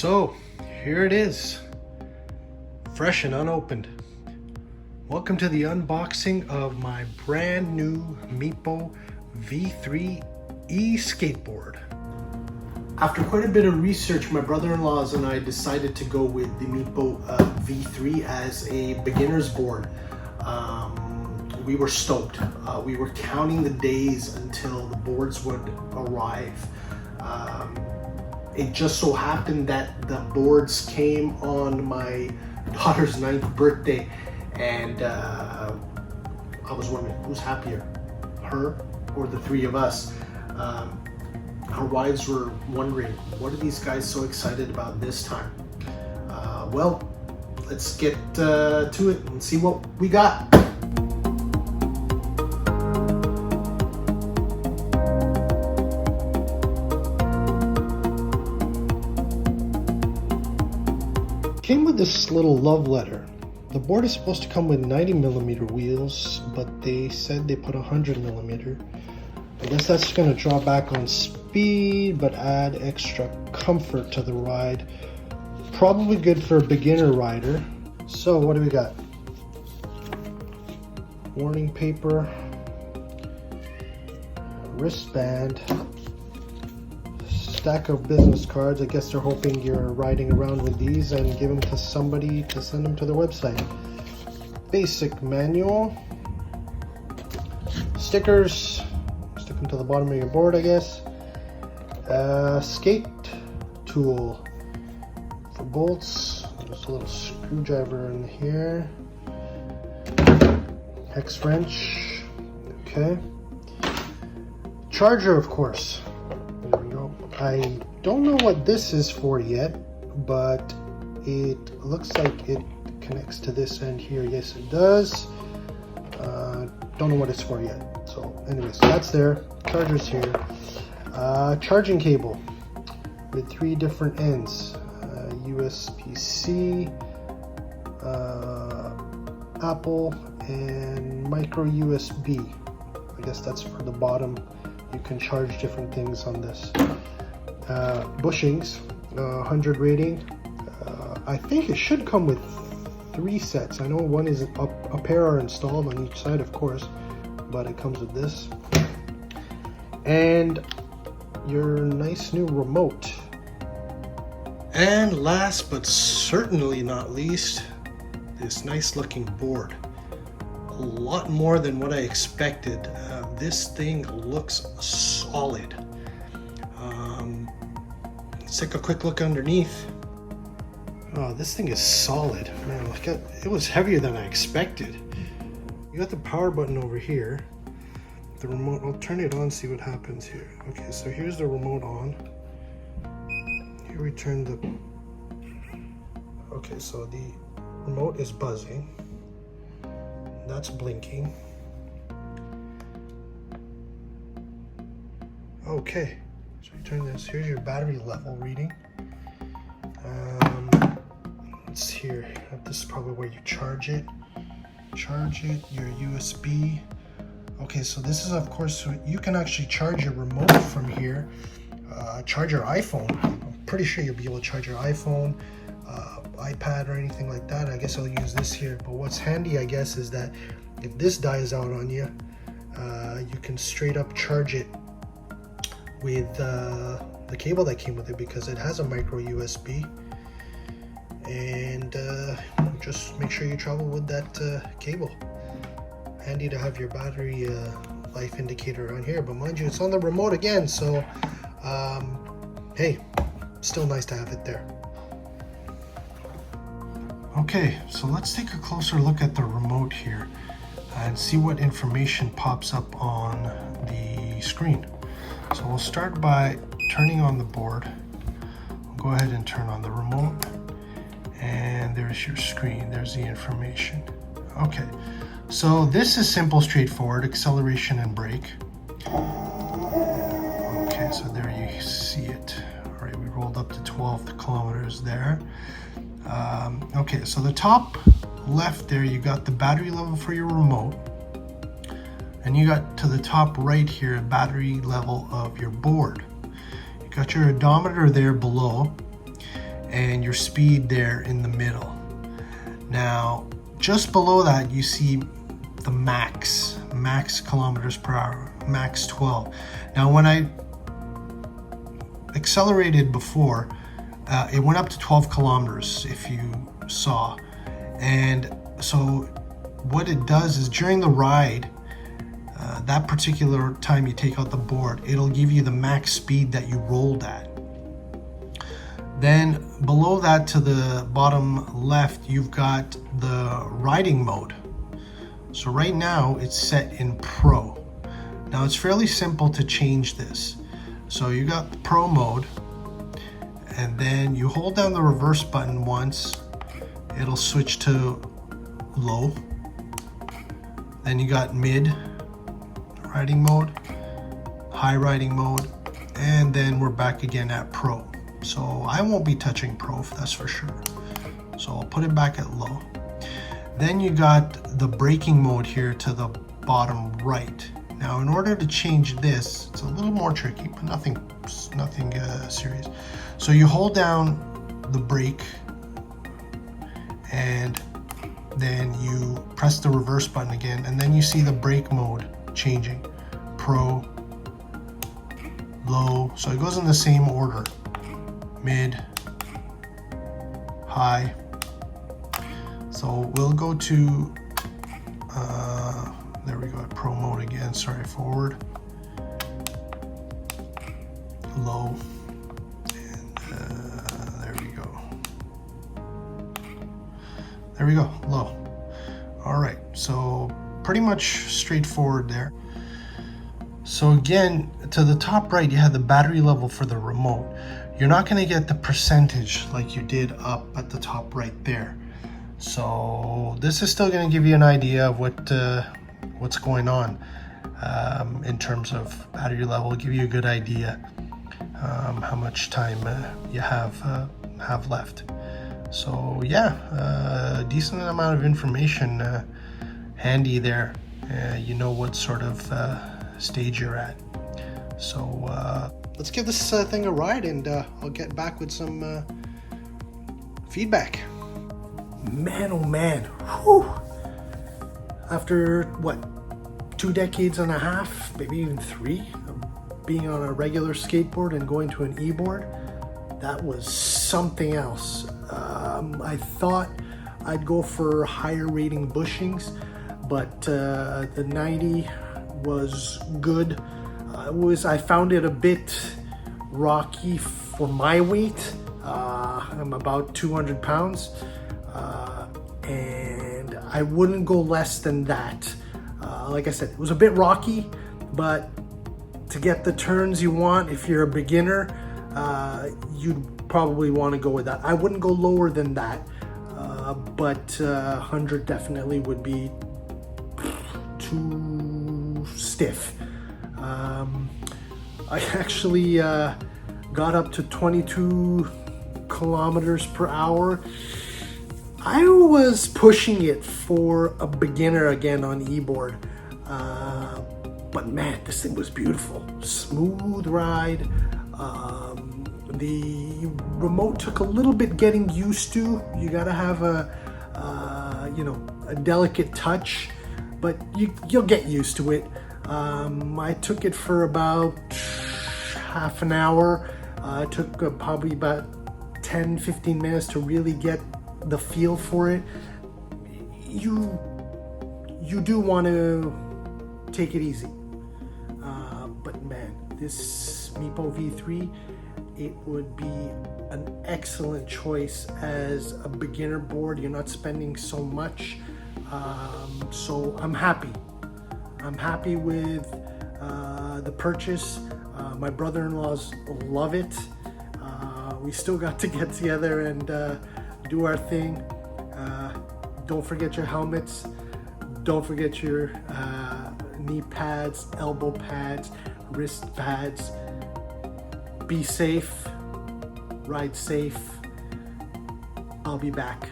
So here it is, fresh and unopened. Welcome to the unboxing of my brand new Meepo V3 e-skateboard. After quite a bit of research, my brother-in-laws and I decided to go with the Meepo V3 as a beginner's board. We were stoked. We were counting the days until the boards would arrive. It just so happened that the boards came on my daughter's 9th birthday, and I was wondering who's happier, her or the three of us. Our wives were wondering, what are these guys so excited about this time? Well, let's get to it and see what we got. Came with this little love letter. The board is supposed to come with 90mm wheels, but they said they put 100mm. I guess that's going to draw back on speed, but add extra comfort to the ride. Probably good for a beginner rider. So what do we got? Warning paper, wristband, stack of business cards. I guess they're hoping you're riding around with these and give them to somebody to send them to their website. Basic manual, stickers, stick them to the bottom of your board, I guess. Skate tool for bolts. There's a little screwdriver in here. Hex wrench. Okay. Charger, of course. There we go. I don't know what this is for yet, but it looks like it connects to this end here. Yes, it does. Don't know what it's for yet. So anyways, that's there. Charger's here. Charging cable with 3 different ends. USB-C, Apple, and micro USB. I guess that's for the bottom. You can charge different things on this. Bushings, 100 rating. I think it should come with 3 sets. I know one is a pair are installed on each side, of course, but it comes with this. And your nice new remote. And last but certainly not least, this nice looking board. A lot more than what I expected. This thing looks solid. Let's take a quick look underneath. Oh, this thing is solid. Man, look at, it was heavier than I expected. You got the power button over here. The remote, I'll turn it on, see what happens here. Okay, so here's the remote on. Here we turn the, okay, so the remote is buzzing. That's blinking. Okay, so you turn this, here's your battery level reading. It's here. This is probably where you charge it. Your USB. Okay, so this is, of course, you can actually charge your remote from here. Charge your iPhone. I'm pretty sure you'll be able to charge your iPhone, iPad, or anything like that. I guess I'll use this here. But what's handy, I guess, is that if this dies out on you, you can straight up charge it with the cable that came with it, because it has a micro USB. And just make sure you travel with that cable. Handy to have your battery life indicator on here, but mind you, it's on the remote again, so hey, still nice to have it there. Okay, so let's take a closer look at the remote here and see what information pops up on the screen. So we'll start by turning on the board. We'll go ahead and turn on the remote, and there's your screen. There's the information. Okay, so this is simple, straightforward, acceleration and brake. Okay, so there you see it. All right, we rolled up to 12 kilometers there. Okay, so the top left there, you got the battery level for your remote, and you got to the top right here, battery level of your board. You got your odometer there below, and your speed there in the middle. Now, just below that, you see the max kilometers per hour, max 12. Now, when I accelerated before, it went up to 12 kilometers, if you saw. And so what it does is during the ride, that particular time you take out the board, it'll give you the max speed that you rolled at. Then below that, to the bottom left, you've got the riding mode. So right now it's set in Pro. Now it's fairly simple to change this. So you got the Pro mode, and then you hold down the reverse button once, it'll switch to low. Then you got mid riding mode, high riding mode, and then we're back again at Pro. So I won't be touching Pro, that's for sure. So I'll put it back at low. Then you got the braking mode here to the bottom right. Now, in order to change this, it's a little more tricky, but nothing serious. So you hold down the brake, and then you press the reverse button again, and then you see the brake mode changing. Pro, low, so it goes in the same order. Mid, high. So we'll go to, there we go, at Pro mode again, sorry, forward, low, and there we go. There we go, low. All right, so pretty much straightforward there. So again, to the top right, you have the battery level for the remote. You're not going to get the percentage like you did up at the top right there. So this is still going to give you an idea of what's going on in terms of battery level. Give you a good idea how much time you have left. So yeah, decent amount of information handy there. You know what sort of stage you're at. So let's give this thing a ride, and I'll get back with some feedback. Man, oh man, whew. After what, 2 decades and a half, maybe even 3, of being on a regular skateboard and going to an e-board, that was something else. I thought I'd go for higher rating bushings, but the 90 was good. I found it a bit rocky for my weight. I'm about 200 pounds. And I wouldn't go less than that. Like I said, it was a bit rocky, but to get the turns you want, if you're a beginner, you'd probably want to go with that. I wouldn't go lower than that, but 100 definitely would be too stiff. I actually got up to 22 kilometers per hour. I was pushing it for a beginner again on e-board, but man, this thing was beautiful. Smooth ride. The remote took a little bit getting used to. You gotta have a delicate touch, but you'll get used to it. I took it for about half an hour. It took probably about 10-15 minutes to really get the feel for it. You do want to take it easy, but man, this Meepo V3, it would be an excellent choice as a beginner board. You're not spending so much, so I'm happy with the purchase. My brother-in-laws love it. We still got to get together and do our thing. Don't forget your helmets. Don't forget your knee pads, elbow pads, wrist pads. Be safe, ride safe. I'll be back.